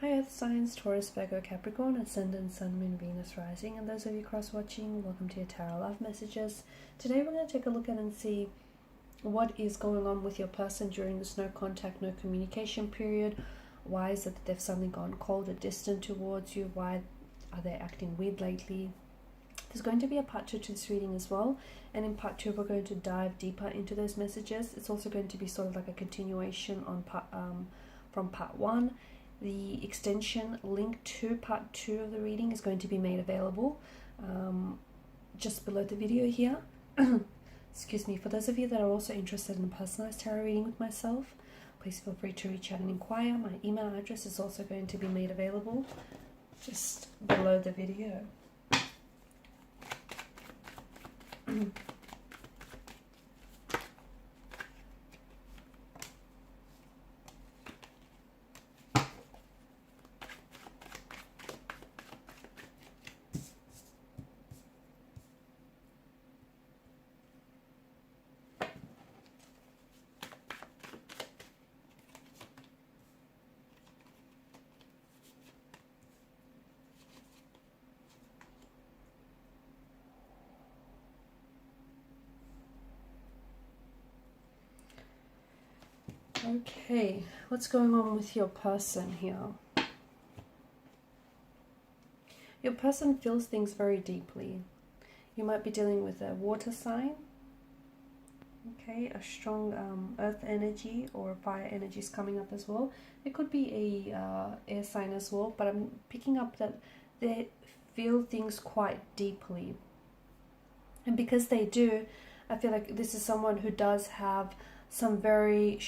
Hi Earth Signs, Taurus, Virgo, Capricorn, Ascendant, Sun, Moon, Venus, Rising, and those of you cross-watching, welcome to your Tarot Love Messages. Today we're going to take a look at and see what is going on with your person during this no contact, no communication period. Why is it that they've suddenly gone cold or distant towards you? Why are they acting weird lately? There's going to be a part 2 to this reading as well, and in part 2 we're going to dive deeper into those messages. It's also going to be sort of like a continuation on from part 1. The extension link to part 2 of the reading is going to be made available just below the video here. Excuse me. For those of you that are also interested in a personalized tarot reading with myself, please feel free to reach out and inquire. My email address is also going to be made available just below the video. Okay, what's going on with your person here? Your person feels things very deeply. You might be dealing with a water sign, okay, a strong earth energy or fire energy is coming up as well. It could be a air sign as well, but I'm picking up that they feel things quite deeply. And because they do, I feel like this is someone who does have some very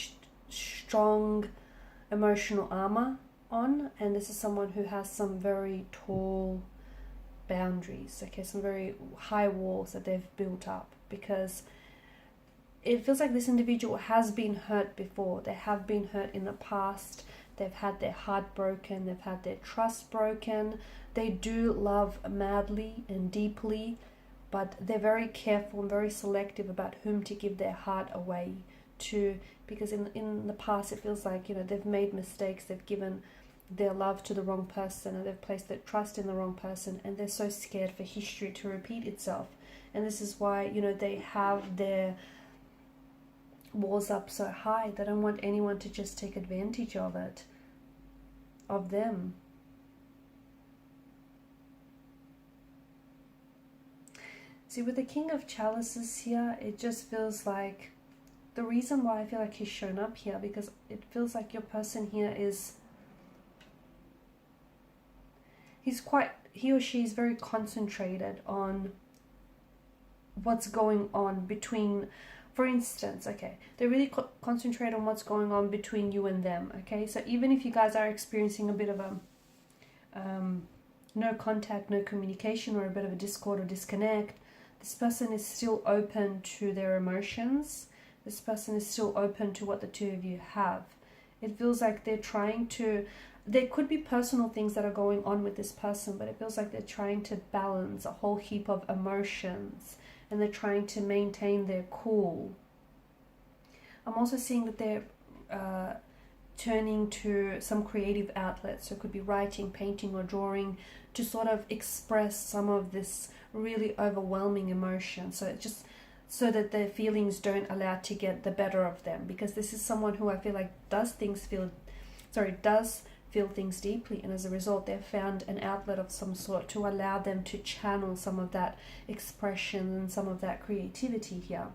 strong emotional armor on, and this is someone who has some very tall boundaries, okay, some very high walls that they've built up, because it feels like this individual has been hurt before. They have been hurt in the past. They've had their heart broken. They've had their trust broken. They do love madly and deeply, but they're very careful and very selective about whom to give their heart away to, because in the past it feels like, you know, they've made mistakes. They've given their love to the wrong person, and they've placed their trust in the wrong person, and they're so scared for history to repeat itself. And this is why, you know, they have their walls up so high. They don't want anyone to just take advantage of it, of them. See, with the King of Chalices here, it just feels like the reason why I feel like he's shown up here, because it feels like your person here is, he or she is very concentrated on what's going on between, for instance, okay, they really concentrate on what's going on between you and them, okay? So even if you guys are experiencing a bit of a no contact, no communication, or a bit of a discord or disconnect, this person is still open to their emotions. This person is still open to what the two of you have. It feels like they're trying to, there could be personal things that are going on with this person, but it feels like they're trying to balance a whole heap of emotions, and they're trying to maintain their cool. I'm also seeing that they're turning to some creative outlets. So it could be writing, painting, or drawing to sort of express some of this really overwhelming emotion. So it's just so that their feelings don't allow to get the better of them, because this is someone who I feel like does feel things deeply, and as a result they've found an outlet of some sort to allow them to channel some of that expression and some of that creativity here.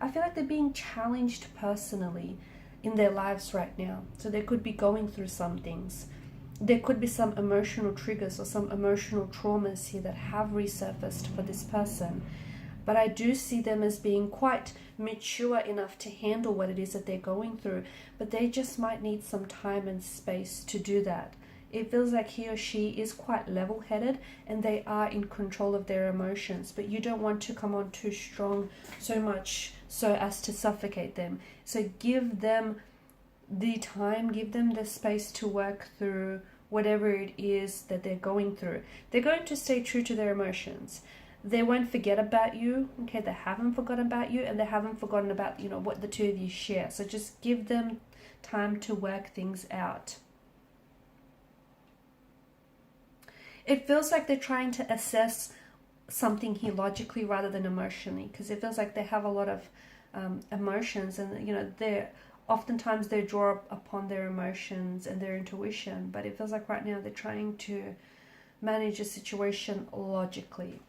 I feel like they're being challenged personally in their lives right now. So they could be going through some things. There could be some emotional triggers or some emotional traumas here that have resurfaced for this person. But I do see them as being quite mature enough to handle what it is that they're going through. But they just might need some time and space to do that. It feels like he or she is quite level-headed, and they are in control of their emotions. But you don't want to come on too strong, so much so as to suffocate them. So give them the time, give them the space to work through whatever it is that they're going through. They're going to stay true to their emotions. They won't forget about you, okay? They haven't forgotten about you, and they haven't forgotten about, you know, what the two of you share. So just give them time to work things out. It feels like they're trying to assess something here logically rather than emotionally, because it feels like they have a lot of emotions, and they're oftentimes they draw upon their emotions and their intuition, but it feels like right now they're trying to manage a situation logically.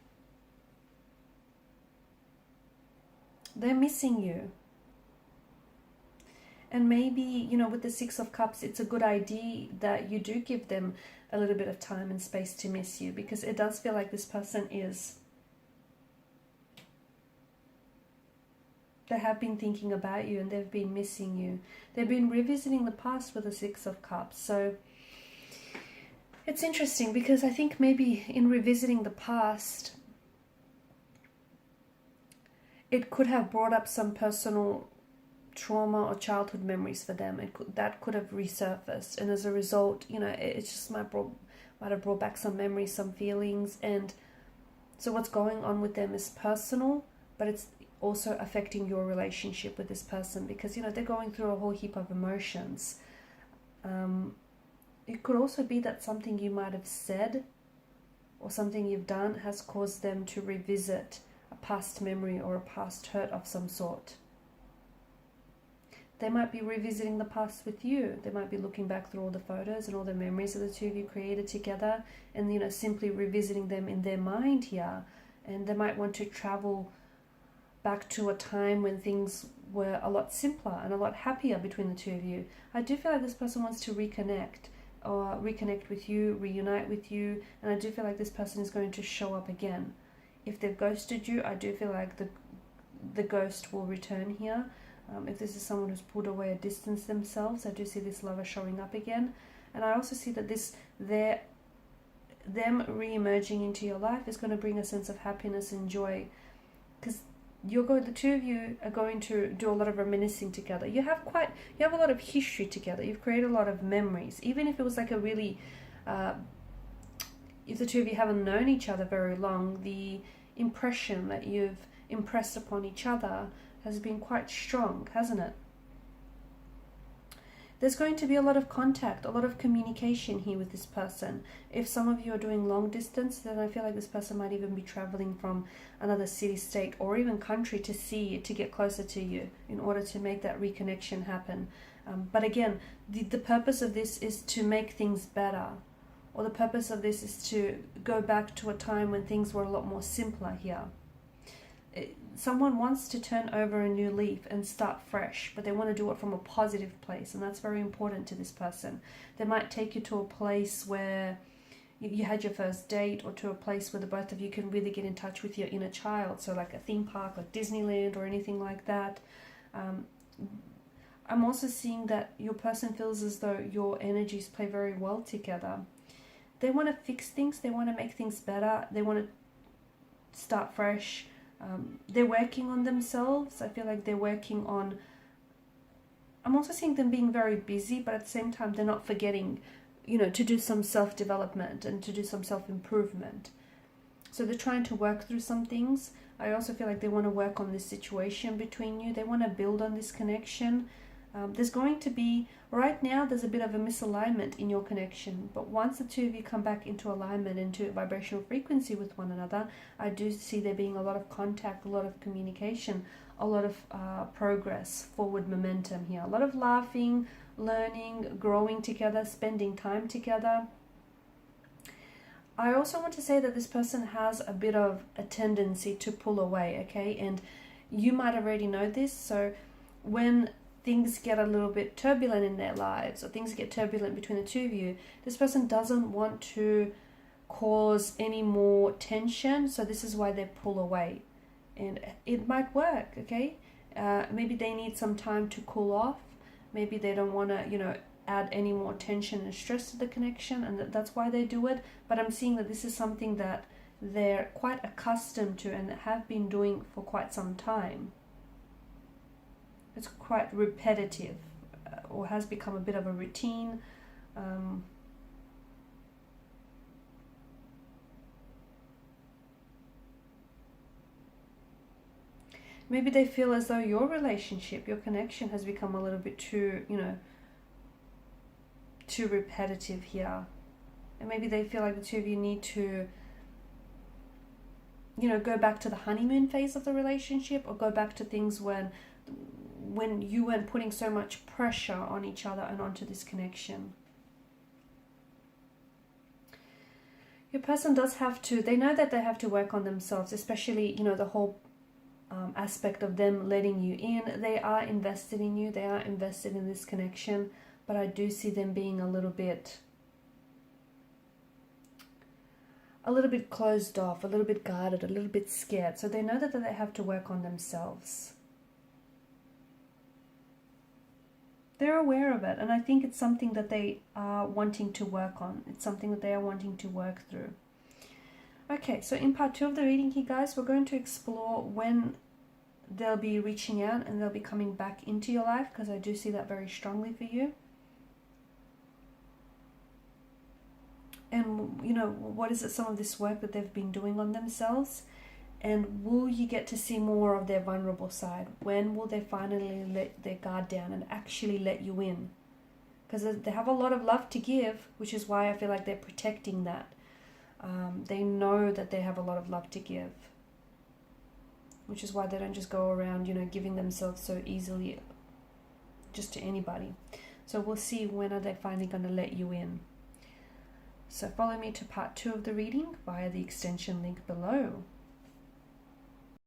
They're missing you. And maybe, with the Six of Cups, it's a good idea that you do give them a little bit of time and space to miss you, because it does feel like this person they have been thinking about you and they've been missing you. They've been revisiting the past with the Six of Cups. So it's interesting, because I think maybe in revisiting the past, it could have brought up some personal trauma or childhood memories for them. That could have resurfaced, and as a result, it just might have brought back some memories, some feelings. And so what's going on with them is personal, but it's also affecting your relationship with this person, because they're going through a whole heap of emotions. It could also be that something you might have said or something you've done has caused them to revisit a past memory or a past hurt of some sort. They might be revisiting the past with you. They might be looking back through all the photos and all the memories that the two of you created together, and simply revisiting them in their mind here. And they might want to travel back to a time when things were a lot simpler and a lot happier between the two of you. I do feel like this person wants to reconnect with you, reunite with you, and I do feel like this person is going to show up again. If they've ghosted you, I do feel like the ghost will return here. If this is someone who's pulled away or distanced themselves, I do see this lover showing up again. And I also see that them re-emerging into your life is going to bring a sense of happiness and joy, because the two of you are going to do a lot of reminiscing together. You have a lot of history together. You've created a lot of memories. Even if it was like a really, if the two of you haven't known each other very long, the impression that you've impressed upon each other has been quite strong, hasn't it? There's going to be a lot of contact, a lot of communication here with this person. If some of you are doing long distance, then I feel like this person might even be traveling from another city, state, or even country to see you, to get closer to you, in order to make that reconnection happen. But again, the purpose of this is to make things better, or the purpose of this is to go back to a time when things were a lot more simpler here. Someone wants to turn over a new leaf and start fresh, but they want to do it from a positive place, and that's very important to this person. They might take you to a place where you had your first date, or to a place where the both of you can really get in touch with your inner child, so like a theme park, like Disneyland or anything like that. I'm also seeing that your person feels as though your energies play very well together. They want to fix things, they want to make things better, they want to start fresh. They're working on themselves. I feel like they're working on... I'm also seeing them being very busy, but at the same time, they're not forgetting, to do some self-development and to do some self-improvement. So they're trying to work through some things. I also feel like they want to work on this situation between you. They want to build on this connection. There's going to be... Right now, there's a bit of a misalignment in your connection, but once the two of you come back into alignment, into vibrational frequency with one another, I do see there being a lot of contact, a lot of communication, a lot of progress, forward momentum here. A lot of laughing, learning, growing together, spending time together. I also want to say that this person has a bit of a tendency to pull away, okay? And you might already know this, so when things get a little bit turbulent in their lives, or things get turbulent between the two of you, this person doesn't want to cause any more tension, so this is why they pull away. And it might work, okay? Maybe they need some time to cool off. Maybe they don't want to, add any more tension and stress to the connection, and that's why they do it. But I'm seeing that this is something that they're quite accustomed to and have been doing for quite some time. It's quite repetitive, or has become a bit of a routine. Maybe they feel as though your relationship, your connection has become a little bit too, too repetitive here. And maybe they feel like the two of you need to, you know, go back to the honeymoon phase of the relationship, or go back to things when you weren't putting so much pressure on each other and onto this connection. Your person does have to, they know that they have to work on themselves, especially, you know, the whole aspect of them letting you in. They are invested in you, they are invested in this connection, but I do see them being a little bit closed off, a little bit guarded, a little bit scared. So they know that they have to work on themselves. They're aware of it, and I think it's something that they are wanting to work on. It's something that they are wanting to work through. Okay, so in part 2 of the reading here, guys, we're going to explore when they'll be reaching out and they'll be coming back into your life, because I do see that very strongly for you. And, you know, what is it, some of this work that they've been doing on themselves? And will you get to see more of their vulnerable side? When will they finally let their guard down and actually let you in? Because they have a lot of love to give, which is why I feel like they're protecting that. They know that they have a lot of love to give, which is why they don't just go around, you know, giving themselves so easily just to anybody. So we'll see when are they finally going to let you in. So follow me to part 2 of the reading via the extension link below.